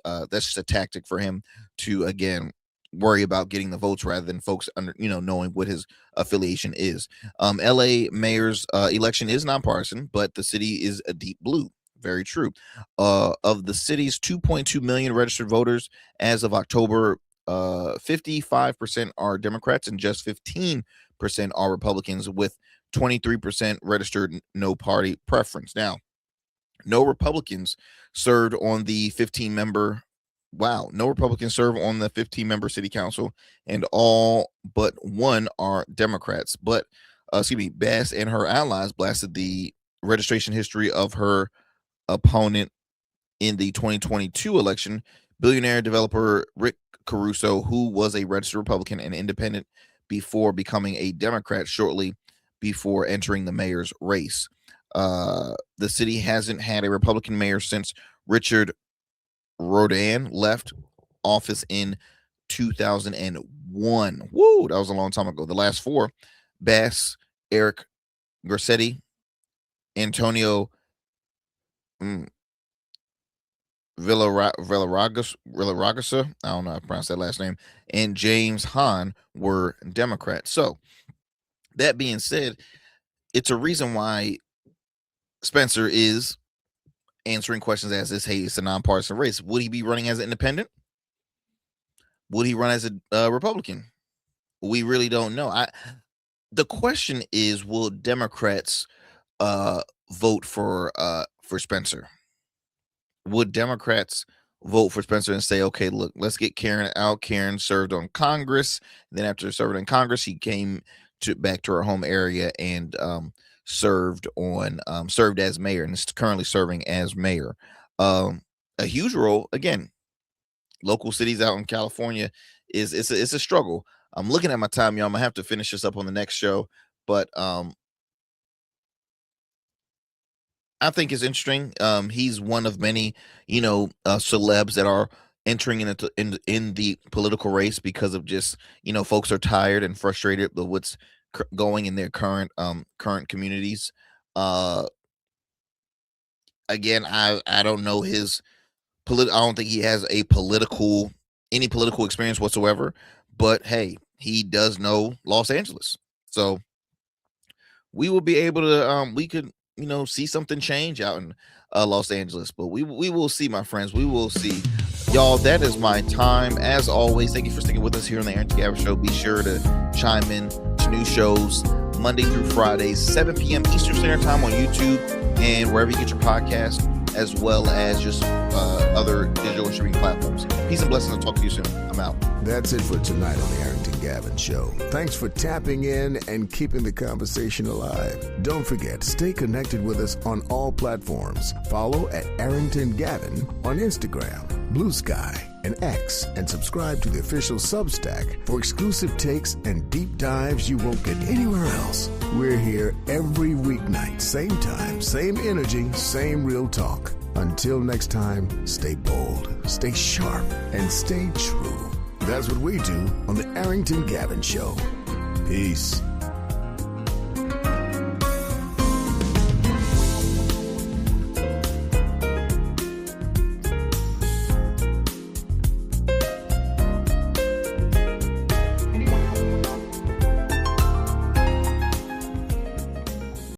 tactic for him to, again, worry about getting the votes rather than folks knowing what his affiliation is. LA mayor's election is nonpartisan, but the city is a deep blue. Very true. Of the city's 2.2 million registered voters as of October, 55% are Democrats and just 15% are Republicans, with 23% registered no party preference. Now, no Republicans served on the 15-member. Wow, no Republicans serve on the 15-member city council, and all but one are Democrats. But Bass and her allies blasted the registration history of her opponent in the 2022 election, billionaire developer Rick Caruso, who was a registered Republican and independent before becoming a Democrat shortly before entering the mayor's race. The city hasn't had a Republican mayor since Richard Rodan left office in 2001. Woo, that was a long time ago. The last four: Bass, Eric Garcetti, Antonio Villaragasa, I don't know how to pronounce that last name, and James Hahn were Democrats. So that being said, it's a reason why Spencer is answering questions as this. Hey, it's a nonpartisan race. Would he be running as an independent? Would he run as a Republican? We really don't know. The question is, will Democrats vote for Spencer? Would Democrats vote for Spencer and say, okay, look, let's get Karen out? Karen served on Congress. Then after serving in Congress, he came back to her home area and served as mayor, and is currently serving as mayor. A huge role. Again, local cities out in California it's a struggle. I'm looking at my time, y'all. I'm gonna have to finish this up on the next show, but I think it's interesting. He's one of many, celebs that are entering in the political race because of just, folks are tired and frustrated with what's going in their current communities. Again, I don't know his I don't think he has any political experience whatsoever. But hey, he does know Los Angeles, so we will be able to we could see something change out in Los Angeles. But we will see, my friends. We will see. Y'all, that is my time. As always, thank you for sticking with us here on the Arrington Gavin Show. Be sure to chime in to new shows Monday through Friday, 7 p.m. Eastern Standard Time on YouTube and wherever you get your podcast, as well as just other digital streaming platforms. Peace and blessings. I'll talk to you soon. I'm out. That's it for tonight on the Arrington Gavin Show. Thanks for tapping in and keeping the conversation alive. Don't forget, stay connected with us on all platforms. Follow at Arrington Gavin on Instagram, Blue Sky, and X, and subscribe to the official Substack for exclusive takes and deep dives you won't get anywhere else. We're here every weeknight, same time, same energy, same real talk. Until next time, stay bold, stay sharp, and stay true. That's what we do on the Arrington Gavin Show. Peace.